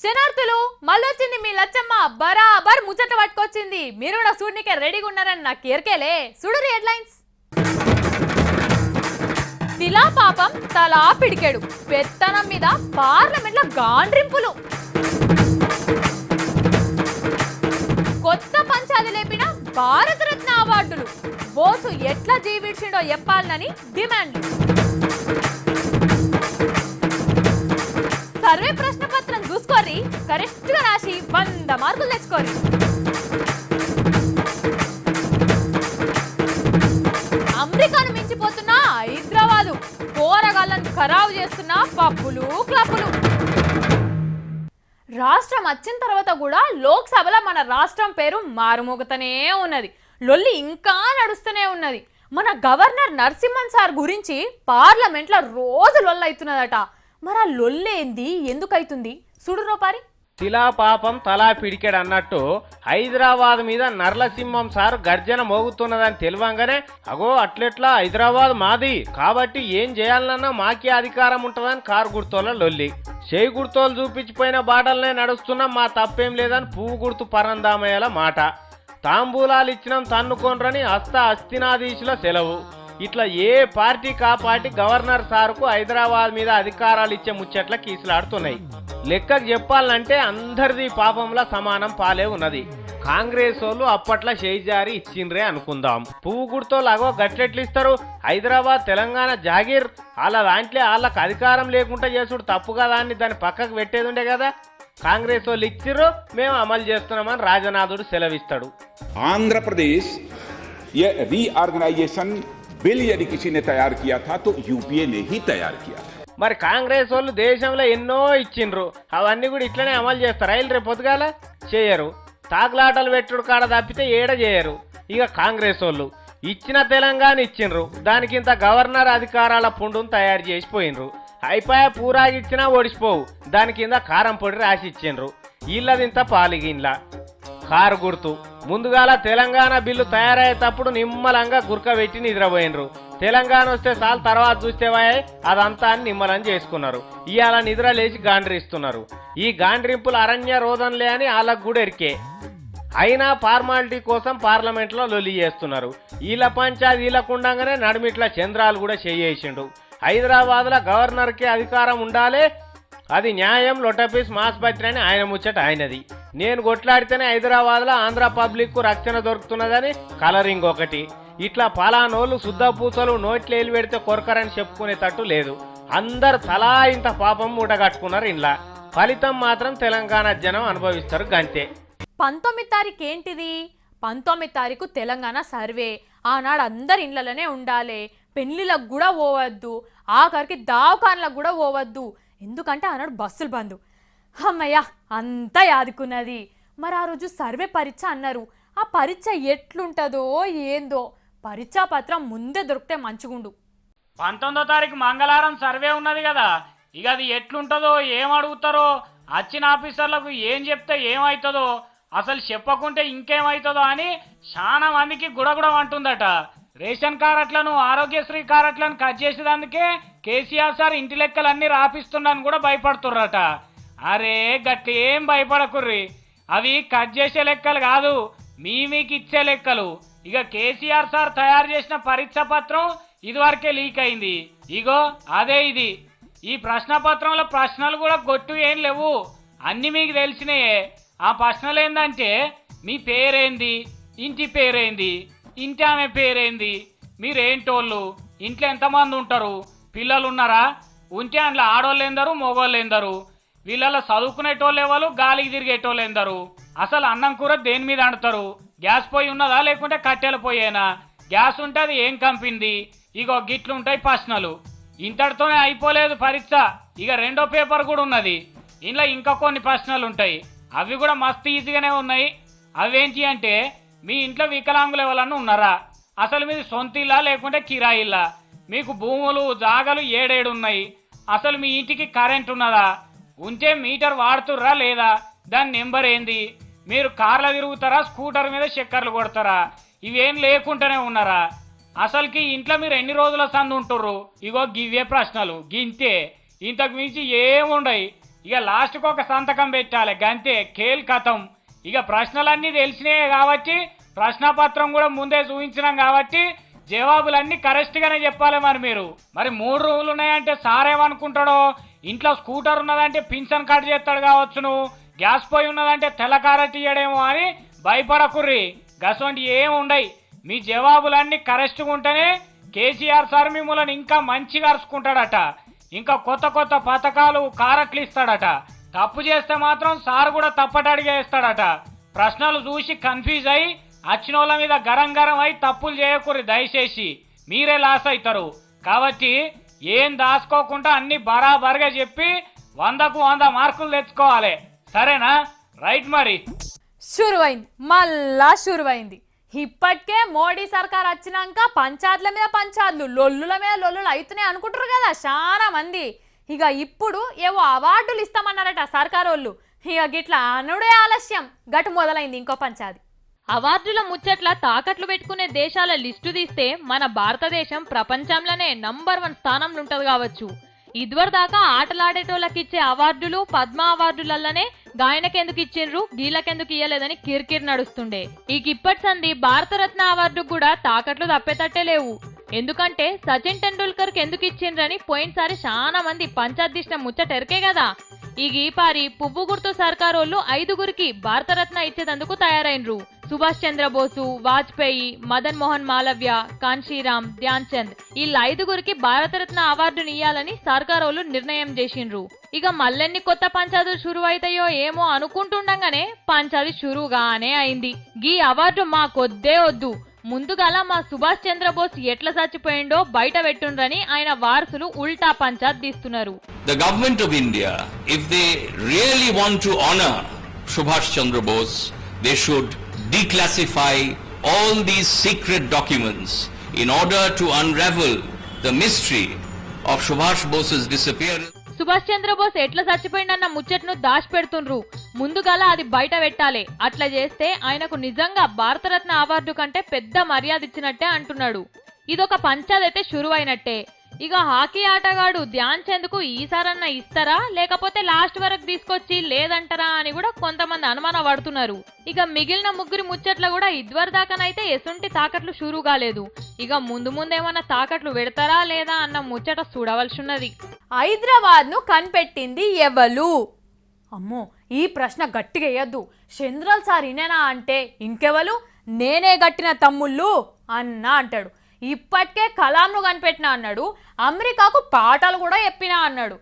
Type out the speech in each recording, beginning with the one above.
శనార్థులు మళ్ళొచ్చింది మీ లచ్చమ్మ బరాబర్ ముచ్చట పట్టుకొచ్చింది. మీరు కూడా సూర్నికే రెడీగా ఉన్నారని నాకు ఎరకేలే. చూడరు హెడ్లైన్స్. తిలా పాపం తలా పిడికెడు, పెత్తనం మీద పార్లమెంట్లో గాండ్రింపులు, కొత్త పంచాది లేపిన భారతరత్న అవార్డులు, బోసు ఎట్లా జీవించిండో చెప్పాలని డిమాండ్లు, సర్వే ప్రశ్న పత్రం చూసుకోరి కరెక్ట్ గా రాసి 100 మార్కులు తెచ్చుకోరి. అమెరికాను మించిపోతున్న హైదరాబాదు, పోరగాళ్ళను ఖరాబు చేస్తున్న పబ్బులు క్లబ్బులు. రాష్ట్రం వచ్చిన తర్వాత కూడా లోక్సభలో మన రాష్ట్రం పేరు మారుమోగుతూనే ఉన్నది. లొల్లి ఇంకా నడుస్తూనే ఉన్నది. మన గవర్నర్ నరసింహన్ సార్ గురించి పార్లమెంట్లో రోజు లొల్లి అవుతున్నదట. మరి ఆ లొల్లేంది, ఎందుకైతుంది చూడురో పారి. తిలా పాపం తలా పిడికెడు అన్నట్టు హైదరాబాద్ మీద నరసింహం సార్ గర్జన మోగుతున్నదని తెలియంగానే అగో అట్లెట్లా హైదరాబాద్ మాది కాబట్టి ఏం చేయాలన్నా మాకే అధికారం ఉంటుందని కారు గుర్తోల లొల్లి. చేయి గుర్తోలు చూపించిపోయిన బాటలనే నడుస్తున్నాం, మా తప్పేం లేదని పువ్వు గుర్తు పరందామయ్యేల మాట. తాంబూలాలు ఇచ్చినాం తన్నుకోనరని అస్తినాధీశుల సెలవు. ఇట్లా ఏ పార్టీకి ఆ పార్టీ గవర్నర్ సార్కు హైదరాబాద్ మీద అధికారాలు ఇచ్చే ముచ్చట్ల కీసులాడుతున్నాయి. లెక్కకు చెప్పాలంటే అందరిది పాపంలా సమానం పాలే ఉన్నది. కాంగ్రెస్ వాళ్ళు అప్పట్లో చేయిజారి ఇచ్చిండ్రే అనుకుందాం. పువ్వు గుర్తోళ్ళు అగో గట్లెట్లు ఇస్తారు. హైదరాబాద్ తెలంగాణ జాగీర్ వాళ్ళ దాంట్లో వాళ్ళకి అధికారం లేకుండా చేసుడు తప్పు కదా అని దాన్ని పక్కకు పెట్టేది ఉండే కదా. కాంగ్రెస్ వాళ్ళు ఇచ్చిర్రు, మేము అమలు చేస్తున్నామని రాజనాథుడు సెలవిస్తాడు. ఆంధ్రప్రదేశ్ రీఆర్గనైజేషన్ बिल यदि किसी ने तैयार किया था तो यूपीए ने ही तैयार किया था. మరి కాంగ్రెస్ వాళ్ళు దేశంలో ఎన్నో ఇచ్చిండ్రు, అవన్నీ కూడా ఇట్లనే అమలు చేస్తారు. రైలు రేపు పొద్దుగాల చేయరు. తాకులాటలు పెట్టుడు కాడ తప్పితే ఏడ చేయరు. ఇక కాంగ్రెస్ వాళ్ళు ఇచ్చిన తెలంగాణ ఇచ్చిండ్రు, దానికింత గవర్నర్ అధికారాల పుండును తయారు చేసిపోయినరు. అయిపోయా పూరాగిచ్చినా ఓడిసిపోవు, దాని కింద కారం పొడి రాసి ఇచ్చిండ్రు. వీళ్ళదింత పాలిగిన్లా కారు గుర్తు. ముందుగాల తెలంగాణ బిల్లు తయారయ్యేటప్పుడు నిమ్మలంగా గుర్క పెట్టి నిద్రపోయినరు. తెలంగాణ వస్తే చాలు తర్వాత చూస్తేవాయే అదంతా అని నిమ్మలం చేసుకున్నారు. ఇవాళ నిద్ర లేచి గాండ్రిస్తున్నారు. ఈ గాండ్రింపులు అరణ్య రోదనలే అని వాళ్ళకు కూడా ఎరికే. అయినా ఫార్మాలిటీ కోసం పార్లమెంట్లో లొల్లి చేస్తున్నారు. వీళ్ళ పంచాయతీ వీళ్ళకుండగానే నడుమిట్ల చంద్రాలు కూడా చేయేసిండు. హైదరాబాద్లో గవర్నర్కి అధికారం ఉండాలి, అది న్యాయం, లొటపీస్ మాస్పత్రి అని ఆయన ముచ్చట ఆయనది. నేను కొట్లాడితేనే హైదరాబాద్లో ఆంధ్ర పబ్లిక్కు రక్షణ దొరుకుతున్నదని కలరింగ్ ఒకటి. ఇట్లా పలానోళ్ళు శుద్ధ పూసలు నోట్లు ఏలు పెడితే కొరకరని చెప్పుకునేటట్టు లేదు. అందరు తలా ఇంత పాపం మూటగట్టుకున్నారు. ఇంట్లో ఫలితం మాత్రం తెలంగాణ జనం అనుభవిస్తారు గంతే. 19 తారీఖు ఏంటిది? 19 తారీఖు తెలంగాణ సర్వే. ఆనాడు అందరు ఇండ్లలోనే ఉండాలి, పెళ్లిలకు కూడా పోవద్దు, ఆఖరికి దావకాన్లకు కూడా పోవద్దు. ఎందుకంటే ఆనాడు బస్సులు బంద్. అమ్మయ్య అంతా యాదుకున్నది. మరి ఆ రోజు సర్వే పరీక్ష అన్నారు. ఆ పరీక్ష ఎట్లుంటుందో ఏందో, పరీక్షా పత్రం ముందే దొరికితే మంచిగుండు. 19వ తారీఖు మంగళవారం సర్వే ఉన్నది కదా, ఇక అది ఎట్లుంటుందో, ఏం అడుగుతారో, వచ్చిన ఆఫీసర్లకు ఏం చెప్తే ఏమవుతుందో, అసలు చెప్పకుంటే ఇంకేమవుతుందో అని చాలా మందికి గుడగుడం అంటుందట. రేషన్ కార్డులను, ఆరోగ్యశ్రీ కార్డులను కట్ చేసేదందుకే కేసీఆర్ సార్ ఇంటి లెక్కలన్నీ రాపిస్తున్నాను కూడా భయపడుతుర్రట. అరే గట్టి ఏం భయపడకుర్రి, అవి కట్ చేసే లెక్కలు కాదు, మీకు ఇచ్చే లెక్కలు. ఇక కేసీఆర్ సార్ తయారు చేసిన పరీక్ష పత్రం ఇదివరకే లీక్ అయింది. ఇగో అదే ఇది. ఈ ప్రశ్న పత్రంలో ప్రశ్నలు కూడా గొట్టు ఏం లేవు, అన్ని మీకు తెలిసినాయే. ఆ ప్రశ్నలు ఏంటంటే మీ పేరేంది, ఇంటి పేరేంది, ఇంటి ఆమె పేరేంది, మీరేంటోళ్ళు, ఇంట్లో ఎంతమంది ఉంటారు, పిల్లలు ఉన్నారా, ఉంటే అందులో ఆడోళ్ళు ఎందరు, మగోళ్ళు ఎందరు, వీళ్ళలో చదువుకునేటోళ్ళు ఎవరు, గాలికి తిరిగేటోళ్ళు ఎందరు, అసలు అన్నం కూర దేని మీద వండుతారు, గ్యాస్ పొయ్యి ఉన్నదా లేకుంటే కట్టెల పొయ్యేనా, గ్యాస్ ఉంటే అది ఏం కంపింది, ఇగో గిట్లుంటాయి ప్రశ్నలు. ఇంతటితోనే అయిపోలేదు పరీక్ష, ఇక రెండో పేపర్ కూడా ఉన్నది. ఇంట్లో ఇంకా కొన్ని ప్రశ్నలు ఉంటాయి, అవి కూడా మస్తు ఈజీగానే ఉన్నాయి. అవేంటి అంటే మీ ఇంట్లో వికలాంగులు ఎవరన్నా ఉన్నారా, అసలు మీది సొంత ఇల్లా లేకుంటే కిరాయిల్లా, మీకు భూములు జాగలు ఏడేడు ఉన్నాయి, అసలు మీ ఇంటికి కరెంట్ ఉన్నదా, ఉంటే మీటర్ వాడుతుర్రా లేదా, దాని నెంబర్ ఏంది, మీరు కార్లో తిరుగుతారా స్కూటర్ మీద చక్కర్లు కొడతారా, ఇవేం లేకుండానే ఉన్నారా, అసలుకి ఇంట్లో మీరు ఎన్ని రోజుల సందు ఉంటుర్రు, ఇగో గివ్వే ప్రశ్నలు గింతే, ఇంతకు మించి ఏముండయి. ఇక లాస్ట్కి ఒక సంతకం పెట్టాలి గంతే కేల్ కథం. ఇక ప్రశ్నలన్నీ తెలిసినాయే కాబట్టి ప్రశ్నపత్రం కూడా ముందే చూపించినాం కాబట్టి జవాబులన్నీ కరెక్ట్గానే చెప్పాలి. మీరు 3 రూములు ఉన్నాయంటే సార్ ఏమనుకుంటాడో, ఇంట్లో స్కూటర్ ఉన్నదంటే పింఛన్ కట్ చేస్తాడు కావచ్చును, గ్యాస్ పొయ్యి ఉన్నదంటే తెల్లకార తీయడేమో అని భయపడకుర్రి. గసంటి ఏమి ఉండయి. మీ జవాబులన్నీ కరెక్ట్గా ఉంటేనే కేసీఆర్ సార్ మిమ్మల్ని ఇంకా మంచిగా అరుచుకుంటాడట, ఇంకా కొత్త కొత్త పథకాలు కారట్లు ఇస్తాడట. తప్పు చేస్తే మాత్రం సార్ కూడా తప్పటడిగా ఇస్తాడట. ప్రశ్నలు చూసి కన్ఫ్యూజ్ అయి వచ్చిన వాళ్ళ మీద గరం గరం అయి తప్పులు చేయకూరి దయచేసి, మీరే లాస్ అవుతారు. కాబట్టి ఏం దాచుకోకుండా అన్ని బరాబర్గా చెప్పి 100కు 100 మార్కులు తెచ్చుకోవాలి. సరేనా? రైట్. మరి షురువైంది, మళ్ళా షురువైంది. ఇప్పటికే మోడీ సర్కార్ వచ్చినాక పంచాయతీల మీద పంచాయతీలు, లొల్లుల మీద లొల్లులు అవుతున్నాయి అనుకుంటారు కదా చాలా మంది. ఇక ఇప్పుడు ఏవో అవార్డులు ఇస్తామన్నారట సర్కార్ వాళ్ళు. ఇక గిట్లా అనుడే ఆలస్యం, గటు మొదలైంది ఇంకో పంచాయతీ. అవార్డుల ముచ్చట్ల తాకట్లు పెట్టుకునే దేశాల లిస్టు తీస్తే మన భారతదేశం ప్రపంచంలోనే నంబర్ 1 స్థానంలో ఉంటది కావచ్చు. ఇదివరదాకా ఆటలాడేటోళ్ళకి ఇచ్చే అవార్డులు పద్మ అవార్డులల్లనే గాయనకెందుకు ఇచ్చిండ్రు గీలకెందుకు ఇయ్యలేదని కిరికిరి నడుస్తుండే. ఇప్పటి సంది భారతరత్న అవార్డు కూడా తాకట్లు తప్పేటట్టే లేవు. ఎందుకంటే సచిన్ టెండూల్కర్ కి ఎందుకు ఇచ్చిండ్రని పోయినసారి చాలా మంది పంచాయతీసిన ముచ్చటెరకే కదా. ఈపారి పువ్వు గుర్తు సర్కారోళ్ళు 5గురికి భారతరత్న ఇచ్చేందుకు తయారైనరు. సుభాష్ చంద్రబోసు, వాజ్పేయి, మదన్ మోహన్ మాలవ్య, కాన్షీరామ్, ధ్యాన్ చంద్ వీళ్ళ 5గురికి భారతరత్న అవార్డుని ఇయ్యాలని సర్కారోళ్ళు నిర్ణయం చేసిండ్రు. ఇక మళ్ళెన్ని కొత్త పంచాయతీలు షురువైతాయో ఏమో అనుకుంటుండగానే పంచాయతీ షురుగానే అయింది. గీ అవార్డు మాకొద్దే వద్దు, ముందుగాల మా సుభాష్ చంద్రబోస్ ఎట్లా చచ్చిపోయిండో బయట పెట్టుండ్రని ఆయన వారసులు ఉల్టా పంచాయత్ తీస్తున్నారు. The government of India, if they really want to honor Subhash Chandra Bose, they should declassify all these secret documents in order to unravel the mystery of Subhash Bose's disappearance. Subhash Chandrabose ఎట్లా చచ్చిపోయిండన్న ముచ్చట్ను దాచి పెడుతుండ్రు, ముందుగాల అది బయట పెట్టాలి. అట్లా చేస్తే ఆయనకు నిజంగా భారతరత్న అవార్డు కంటే పెద్ద మర్యాద ఇచ్చినట్టే అంటున్నాడు. ఇదొక పంచాయతీ అయితే షురువైనట్టే. ఇక హాకీ ఆటగాడు ధ్యాన్ చంద్ కు ఈసారన్న ఇస్తారా లేకపోతే లాస్ట్ వరకు తీసుకొచ్చి లేదంటారా అని కూడా కొంతమంది అనుమానం పడుతున్నారు. ఇక మిగిలిన 3 ముచ్చట్లు కూడా ఇదివరదాకానైతే ఎసుంటి తాకట్లు షురు కాలేదు. ఇక ముందేమన్నా తాకట్లు పెడతారా లేదా అన్న ముచ్చట చూడవలసి ఉన్నది. హైదరాబాద్ ను కనిపెట్టింది ఎవలు? అమ్మో, ఈ ప్రశ్న గట్టిగా వేయద్దు. చంద్రల్ సార్ ఇనేనా అంటే ఇంకెవలు? నేనే గట్టిన తమ్ముళ్ళు అన్నా అంటాడు. ఇప్పటికే కలాంను కనిపెట్టినా అన్నాడు, అమెరికాకు పాఠాలు కూడా చెప్పినా అన్నాడు.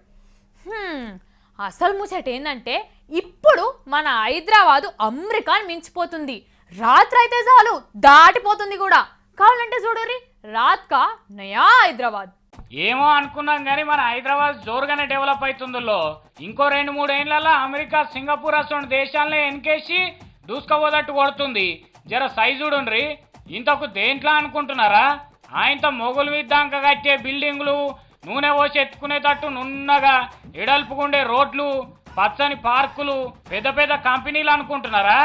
అసలు ముచ్చట ఏంటంటే ఇప్పుడు మన హైదరాబాదు అమెరికాని మించిపోతుంది. రాత్రి అయితే చాలు దాటిపోతుంది కూడా. కావాలంటే చూడరి, రాత్కా నయా హైదరాబాద్. ఏమో అనుకున్నాం కానీ మన హైదరాబాద్ జోరుగానే డెవలప్ అవుతుందో. ఇంకో 2-3 ఏళ్లలో అమెరికా, సింగపూర్ అసలు దేశాలనే ఎన్కేసి దూసుకపోదట్టు కొడుతుంది. జర సైజుడుండ్రి. ఇంతకు దేంట్లో అనుకుంటున్నారా? ఆయనతో మొగులు విద్దాంక కట్టే బిల్డింగులు, నూనె పోసి ఎత్తుకునేటట్టు నున్నగా ఎడల్పుకుండే రోడ్లు, పచ్చని పార్కులు, పెద్ద పెద్ద కంపెనీలు అనుకుంటున్నారా?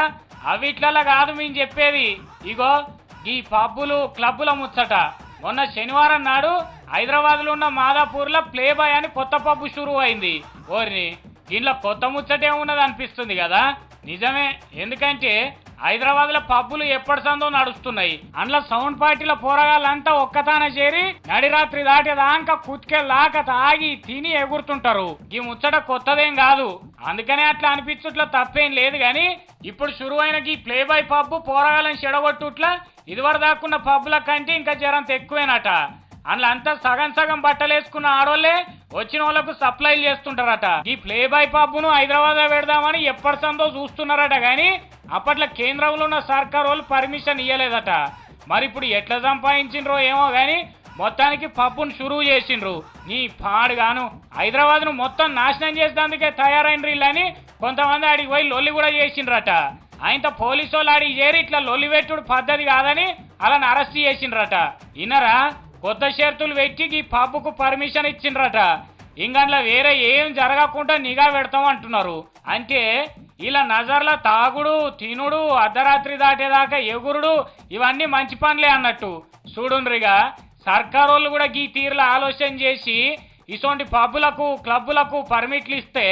అవిట్లలో కాదు మేము చెప్పేది. ఇగో ఈ పబ్బులు, క్లబ్బుల ముచ్చట. మొన్న శనివారం నాడు హైదరాబాద్లో ఉన్న మాదాపూర్లో ప్లే బాయ్ అని కొత్త పబ్బు షురు అయింది. ఓరిని దీనిలో కొత్త ముచ్చటే ఉన్నది అనిపిస్తుంది కదా. నిజమే, ఎందుకంటే హైదరాబాద్ లో పబ్బులు ఎప్పటి సందో నడుస్తున్నాయి. అందులో సౌండ్ పార్టీల పోరగాళ్ళంతా ఒక్కతాన చేరి నడిరాత్రి దాటేదాకా కుత్కెళ్ళాక తాగి తిని ఎగురుతుంటారు. ఈ ముచ్చట కొత్తదేం కాదు, అందుకనే అట్లా అనిపించుట్లా తప్పేం లేదు. గాని ఇప్పుడు షురువైన ఈ ప్లే బాయ్ పబ్బు పోరగాళ్ళని చెడగొట్టుట్లా ఇదివరదాకున్న పబ్బుల కంటే ఇంకా జరంత ఎక్కువేనట. అందులో అంతా సగం సగం బట్టలు వేసుకున్న ఆడోళ్లే వచ్చిన వాళ్ళకు సప్లైలు చేస్తుంటారట. ఈ ప్లే బాయ్ పబ్బును హైదరాబాద్ లో పెడదామని ఎప్పటి సందో చూస్తున్నారట. గాని అప్పట్లో కేంద్రంలో ఉన్న సర్కార్ వాళ్ళు పర్మిషన్ ఇయ్యలేదట. మరి ఇప్పుడు ఎట్లా సంపాదించిండ్రో ఏమో గాని మొత్తానికి పబ్బును షురువు చేసిండ్రు. నీ పాడుగాను హైదరాబాద్ ను మొత్తం నాశనం చేసేందుకే తయారైనరు వీళ్ళని కొంతమంది ఆడికి పోయి లొల్లి కూడా చేసిండ్రట. ఆయనతో పోలీసు వాళ్ళు ఆడికి చేరి ఇట్లా లొల్లి పెట్టుడు పద్ధతి కాదని అలా అరెస్ట్ చేసిండ్రట. ఇన్నరా కొత్త షరతులు పెట్టి ఈ పబ్బుకు పర్మిషన్ ఇచ్చిండ్రట. ఇంగండ్ల వేరే ఏం జరగకుండా నిఘా పెడతాం అంటున్నారు. అంటే ఇలా నజర్ల తాగుడు, తినుడు, అర్ధరాత్రి దాటేదాకా ఎగురుడు ఇవన్నీ మంచి పనులే అన్నట్టు. చూడుండ్రిగా సర్కారోళ్ళు కూడా ఈ తీరులో ఆలోచన చేసి ఇటువంటి పబ్బులకు క్లబ్బులకు పర్మిట్లు ఇస్తే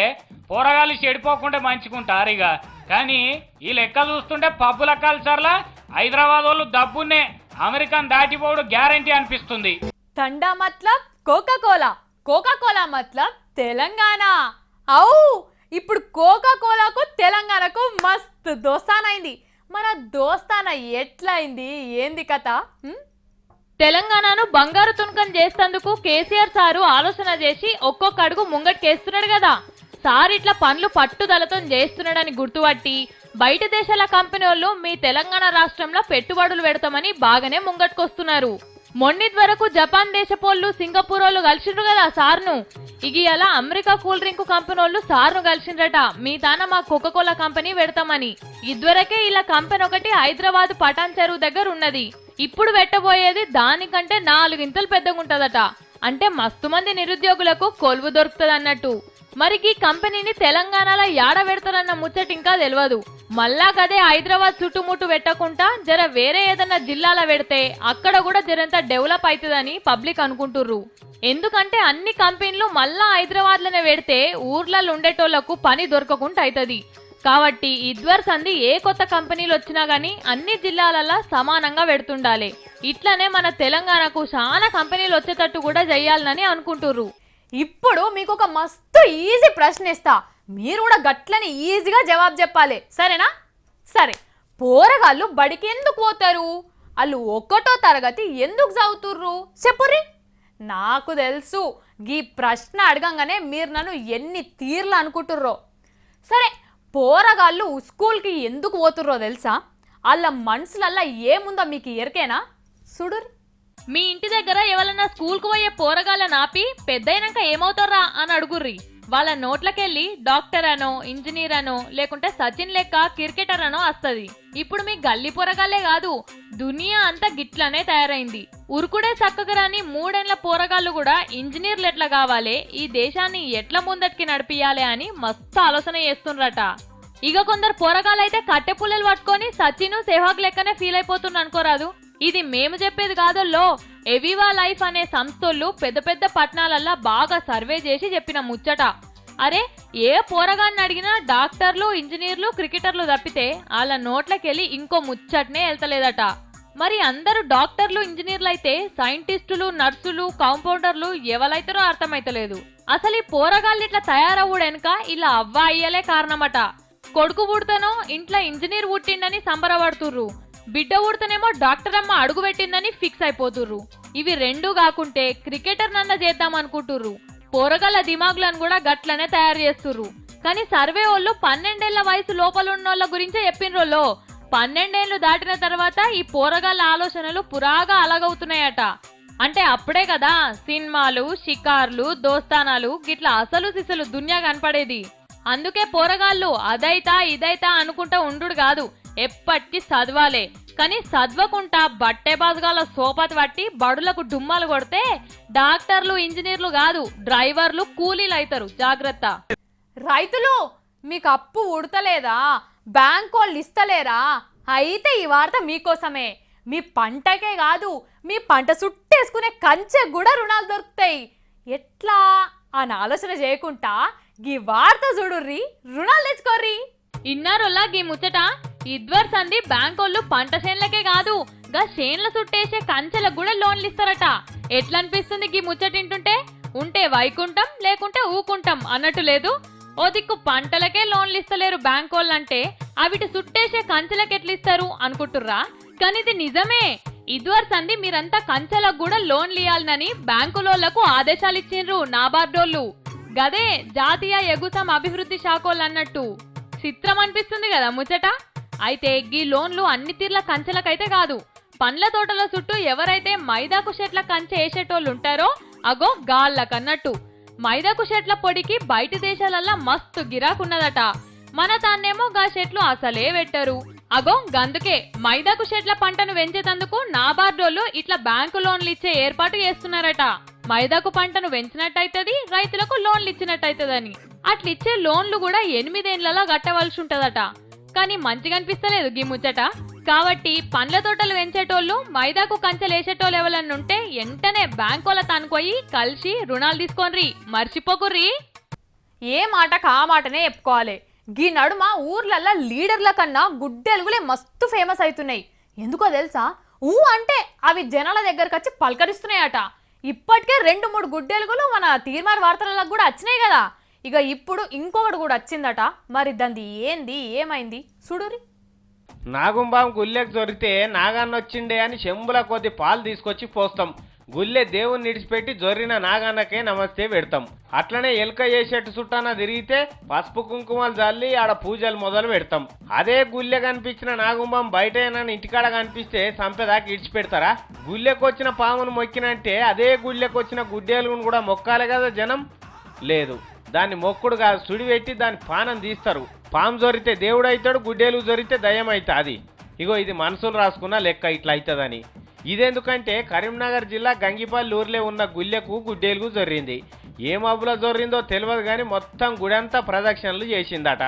పోరగాళ్ళు చెడిపోకుండా మంచుకుంటారు ఇక. కానీ ఈ లెక్క చూస్తుంటే పబ్బుల కల్చర్లా హైదరాబాద్ వాళ్ళు దబ్బున్నే అమెరికన్ దాటిపోవడం గ్యారంటీ అనిపిస్తుంది. ఠండా మతలబ్ కోకా కోలా, కోకా కోలా మతలబ్ తెలంగాణ. అవు ఇప్పుడు కోకా కోలాకు తెలంగాణకు మస్తు దోస్తానైంది. మన దోస్తాన ఎట్లయింది, ఏంది కథ? తెలంగాణను బంగారు తునకం చేసేందుకు కేసీఆర్ సారు ఆలోచన చేసి ఒక్కొక్క అడుగు ముంగట్కేస్తున్నాడు కదా. సార్ ఇట్లా పనులు పట్టుదలతో చేస్తున్నాడని గుర్తుపట్టి బయట దేశాల కంపెనీ వాళ్ళు మీ తెలంగాణ రాష్ట్రంలో పెట్టుబడులు పెడతామని బాగానే ముంగట్కొస్తున్నారు. మొన్నిటి వరకు జపాన్ దేశపోళ్ళు సింగపూర్ వాళ్ళు కలిసిండ్రు కదా సార్ను. ఇగియాల అమెరికా కూల్ డ్రింక్ కంపెనీ వాళ్ళు సార్ను కలిసిండ్రట. మీ తాన మా కోకా కోలా కంపెనీ పెడతామని. ఇదివరకే ఇలా కంపెనీ ఒకటి హైదరాబాద్ పటాన్ చెరువు దగ్గర ఉన్నది. ఇప్పుడు పెట్టబోయేది దానికంటే 4 ఇంతలు పెద్దగా ఉంటదట. అంటే మస్తు మంది నిరుద్యోగులకు కొలువు దొరుకుతుంది అన్నట్టు. మరి ఈ కంపెనీని తెలంగాణలో యాడ పెడతారన్న ముచ్చట ఇంకా తెలియదు. మళ్ళా కదే హైదరాబాద్ చుట్టుముట్టు పెట్టకుండా జర వేరే ఏదన్నా జిల్లాలో పెడితే అక్కడ కూడా జరంత డెవలప్ అవుతుందని పబ్లిక్ అనుకుంటుర్రు. ఎందుకంటే అన్ని కంపెనీలు మళ్ళా హైదరాబాద్ లోనే పెడితే ఊర్లలో ఉండేటోళ్లకు పని దొరకకుండా అవుతుంది. కాబట్టి ఇదివరకు సంది ఏ కొత్త కంపెనీలు వచ్చినా గానీ అన్ని జిల్లాలలో సమానంగా పెడుతుండాలి. ఇట్లనే మన తెలంగాణకు చాలా కంపెనీలు వచ్చేటట్టు కూడా చెయ్యాలని అనుకుంటుర్రు. ఇప్పుడు మీకు ఒక మస్తు ఈజీ ప్రశ్న ఇస్తా, మీరు కూడా గట్లని ఈజీగా జవాబు చెప్పాలి, సరేనా? సరే, పోరగాళ్ళు బడికి ఎందుకు పోతారు? వాళ్ళు 1వ తరగతి ఎందుకు చదువుతుర్రు చెప్పుర్రి. నాకు తెలుసు ఈ ప్రశ్న అడగంగానే మీరు నన్ను ఎన్ని తీర్లు అనుకుంటుర్రో. సరే, పోరగాళ్ళు స్కూల్కి ఎందుకు పోతుర్రో తెలుసా? వాళ్ళ మనసులల్లా ఏముందో మీకు ఎరికేనా? చూడుర్రి. మీ ఇంటి దగ్గర ఎవరన్నా స్కూల్కు పోయే పోరగాళ్ళని ఆపి పెద్దయినాక ఏమవుతారా అని అడుగుర్రి. వాళ్ళ నోట్లకెళ్ళి డాక్టర్ అనో, ఇంజనీర్ అనో, లేకుంటే సచిన్ లెక్క క్రికెటర్ అనో వస్తుంది. ఇప్పుడు మీ గల్లీ పోరగాళ్లే కాదు, దునియా అంతా గిట్లనే తయారైంది. ఉరుకుడే చక్కగా రాని 3 ఏళ్ల పోరగాళ్ళు కూడా ఇంజనీర్లు ఎట్లా కావాలి, ఈ దేశాన్ని ఎట్లా ముందటికి నడిపియాలి అని మస్తు ఆలోచన చేస్తుండ్రట. ఇక కొందరు పోరగాళ్ళైతే కట్టె పుల్లలు పట్టుకొని సచిన్, సెహ్వాగ్ లెక్కనే ఫీల్ అయిపోతున్నారు అనుకోరాదు. ఇది మేము చెప్పేది కాదోల్లో, ఎవివా లైఫ్ అనే సంస్థలు పెద్ద పెద్ద పట్టణాలల్లో బాగా సర్వే చేసి చెప్పిన ముచ్చట. అరే, ఏ పోరగాన్ని అడిగినా డాక్టర్లు, ఇంజనీర్లు, క్రికెటర్లు తప్పితే వాళ్ళ నోట్లకెళ్ళి ఇంకో ముచ్చటనే వెళ్తలేదట. మరి అందరూ డాక్టర్లు, ఇంజనీర్లు అయితే సైంటిస్టులు, నర్సులు, కాంపౌండర్లు ఎవరైతారో అర్థమైతలేదు. అసలు ఈ పోరగాళ్ళు ఇట్లా తయారవ్వడెనక ఇలా అవ్వ అయ్యలే కారణమట. కొడుకు పుడతనో ఇంట్లో ఇంజనీర్ పుట్టిండని సంబరపడుతుర్రు, బిడ్డ పుడతనేమో డాక్టర్ అమ్మ అడుగు పెట్టిందని ఫిక్స్ అయిపోతుర్రు. ఇవి రెండూ కాకుంటే క్రికెటర్ నన్న చేద్దాం అనుకుంటుర్రు. పోరగాళ్ళ దిమాగులను కూడా గట్లనే తయారు చేస్తుర్రు. కానీ సర్వే వాళ్ళు 12 ఏళ్ల వయసు లోపలున్నోళ్ళ గురించే చెప్పినరోళ్ళు. 12 ఏళ్లు దాటిన తర్వాత ఈ పోరగాళ్ళ ఆలోచనలు పురాగా అలాగవుతున్నాయట. అంటే అప్పుడే కదా సినిమాలు, షికార్లు, దోస్తానాలు గిట్లా అసలు సిసలు దునియా కనపడేది. అందుకే పోరగాళ్ళు అదైతా ఇదైతా అనుకుంటా ఉండు కాదు, ఎప్పటికీ చదవాలే. కానీ చదవకుండా బట్టే బాజుగాల సోపతి పట్టి బడులకు డుమ్మాలు కొడితే డాక్టర్లు, ఇంజనీర్లు కాదు, డ్రైవర్లు, కూలీలు అవుతారు. జాగ్రత్త. రైతులు, మీకు అప్పు ఉడతలేదా? బ్యాంక్ వాళ్ళు ఇస్తలేరా? అయితే ఈ వార్త మీకోసమే. మీ పంటకే కాదు, మీ పంట చుట్టేసుకునే కంచె కూడా రుణాలు దొరుకుతాయి. ఎట్లా అని ఆలోచన చేయకుండా గీ వార్త చూడుర్రి, రుణాలు తెచ్చుకోర్రి. ఇన్నారులా గీ ముచ్చట. ఇదివరకు సంది బ్యాంకోళ్ళు పంట చేన్లకే కాదు, గా చేన్ల చుట్టేసే కంచెలకు కూడా లోన్లు ఇస్తారట. ఎట్లా అనిపిస్తుంది గీ ముచ్చట వింటుంటే? ఉంటే వైకుంఠం, లేకుంటే ఊకుంటాం అన్నట్టు లేదు. ఓ దిక్కు పంటలకే లోన్లు ఇస్తలేరు బ్యాంకోళ్ళంటే అవిటి చుట్టేసే కంచెలకు ఎట్లా ఇస్తారు అనుకుంటుర్రా? కానీ ఇది నిజమే. ఇదివరకు సంది మీరంతా కంచెలకు కూడా లోన్లు ఇవ్వాలని బ్యాంకులోళ్లకు ఆదేశాలు ఇచ్చిండ్రు నాబార్డోళ్ళు. గదే జాతీయ ఎగుసం అభివృద్ధి శాఖోళ్ళు అన్నట్టు. చిత్రం అనిపిస్తుంది కదా ముచ్చట. అయితే గీ లోన్లు అన్ని తీర్ల కంచెలకైతే కాదు, పండ్ల తోటల చుట్టూ ఎవరైతే మైదాకు చెట్ల కంచె వేసేటోళ్ళు ఉంటారో అగో గాళ్ళకన్నట్టు. మైదాకు చెట్ల పొడికి బయట దేశాలల్లా మస్తు గిరాకున్నదట. మన తాన్నేమో గా చెట్లు అసలే పెట్టరు. అగో గందుకే మైదాకు చెట్ల పంటను పెంచేతందుకు నాబార్డోళ్ళు ఇట్లా బ్యాంకు లోన్లు ఇచ్చే ఏర్పాటు చేస్తున్నారట. మైదాకు పంటను పెంచినట్టయితది, రైతులకు లోన్లు ఇచ్చినట్టయితదని. అట్లిచ్చే లోన్లు కూడా 8 ఏళ్లలో కట్టవలసి ఉంటదట. కానీ మంచిగా అనిపిస్తలేదు గీ ముచ్చట. కాబట్టి పండ్ల తోటలు పెంచేటోళ్ళు మైదాకు కంచెలేసేటోళ్ళు ఎవరన్నా ఉంటే వెంటనే బ్యాంకోల తానుకోయి కలిసి రుణాలు తీసుకోండి, మర్చిపోకుర్రి. ఏ మాటకు ఆ మాటనే చెప్పుకోవాలి. గీ నడుమ ఊర్లల్లో లీడర్ల కన్నా గుడ్డెలుగులే మస్తు ఫేమస్ అవుతున్నాయి. ఎందుకో తెలుసా? అంటే అవి జనాల దగ్గరకు వచ్చి పలకరిస్తున్నాయట. ఇప్పటికే 2-3 గుడ్డెలుగులు మన తీర్మార్ వార్తలకు కూడా వచ్చినాయి కదా. ఇక ఇప్పుడు ఇంకొకటి కూడా వచ్చిందట. మరి దాన్ని ఏంది ఏమైంది చూడురి. నాగుంబాం గుళ్ళెకి జొరితే నాగన్నొచ్చిండే అని చెంబుల కొద్ది పాలు తీసుకొచ్చి పోస్తాం. గుళ్ళె దేవుని నిడిచిపెట్టి జొర్రిన నాగన్నకే నమస్తే పెడతాం. అట్లనే ఎలుక చేసేట్టు చుట్టాన తిరిగితే పసుపు కుంకుమలు జల్లి ఆడ పూజలు మొదలు పెడతాం. అదే గుళ్ళె కనిపించిన నాగుంబాం బయట ఇంటికాడ కనిపిస్తే సంపేదాకా ఇడిచిపెడతారా? గుళ్ళెకొచ్చిన పామును మొక్కినంటే అదే గుళ్ళెకొచ్చిన గుడ్డేలుగును కూడా మొక్కాలి కదా జనం. లేదు, దాన్ని మొక్కుడు కాదు, సుడి పెట్టి దాని పానం తీస్తారు. పాము జొరితే దేవుడు అవుతాడు, గుడ్డేలు జొరితే దయ్యం అవుతుంది. ఇగో ఇది మనసులు రాసుకున్న లెక్క ఇట్లా అవుతుందని. ఇదెందుకంటే కరీంనగర్ జిల్లా గంగిపల్లి ఊర్లో ఉన్న గుళ్ళెకు గుడ్డేలుగు జొర్రింది. ఏ మబ్బులో జొర్రిందో తెలియదు కానీ మొత్తం గుడంతా ప్రదక్షిణలు చేసిందట.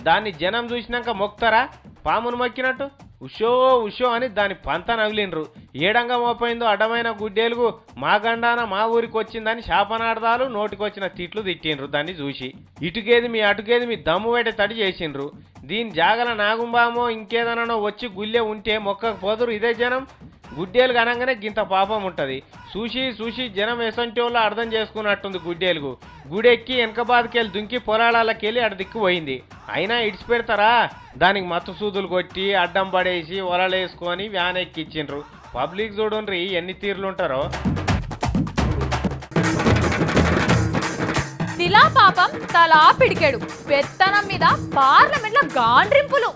దాన్ని జనం చూసినాక మొక్తారా పామును మొక్కినట్టు? ఉషో ఉషో అని దాని పంత నగిలిండ్రు. ఏడంగా మోపోయిందో అడ్డమైన గుడ్డేలుగు మా గండాన మా ఊరికి వచ్చిందని శాపనార్థాలు నోటికొచ్చిన తిట్లు తిట్టిండ్రు. దాన్ని చూసి ఇటుకేది మీ అటుకేది మీ దమ్ము వేట తడి చేసిండ్రు. దీని జాగల నాగుంబామో ఇంకేదనో వచ్చి గుళ్ళే ఉంటే మొక్కకపోదురు ఇదే జనం. గుడ్డేలుగు అనగానే గింత పాపం ఉంటుంది. చూసి జనం ఎసంటోళ్ళు అర్థం చేసుకున్నట్టుంది. గుడ్డేలుగు గుడెక్కి వెనకబాదికెళ్ళి దుంకి పొలాలకెళ్ళి అటు దిక్కు పోయింది. అయినా ఇడిచిపెడతారా? దానికి మత్తు సూదులు కొట్టి అడ్డం పడేసి వలలేసుకొని వ్యాన్ ఎక్కిచ్చిండ్రు. పబ్లిక్ చూడండి ఎన్ని తీర్లుంటారో. తిలా పాపం తలా పిడికెడు పెత్తనం మీద పార్లమెంట్లో గాండ్రింపులు.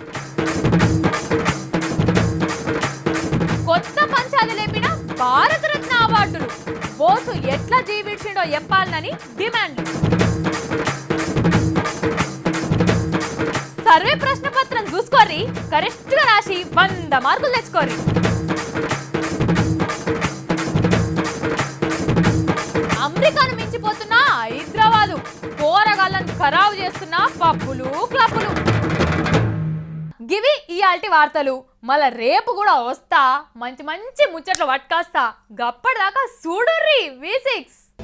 కొత్త పంచాది లేపిన భారతరత్న అవార్డులు. బోసు ఎట్లా జీవించిండో చెప్పాలని డిమాండ్. సర్వే ప్రశ్న పత్రం చూసుకోర్రి, కరెక్ట్ గా రాసి 100 మార్కులు తెచ్చుకోర్రి. అమెరికాను మించిపోతున్న హైదరాబాదు, పోరగాళ్ళను ఖరాబు చేస్తున్న పబ్బులు క్లబ్బులు. గివి ఇయాల్టి వార్తలు. మళ్ళా రేపు కూడా వస్తా, మంచి మంచి ముచ్చట్లు పట్టుకొస్తా. గప్పటిదాకా చూడుర్రి V6.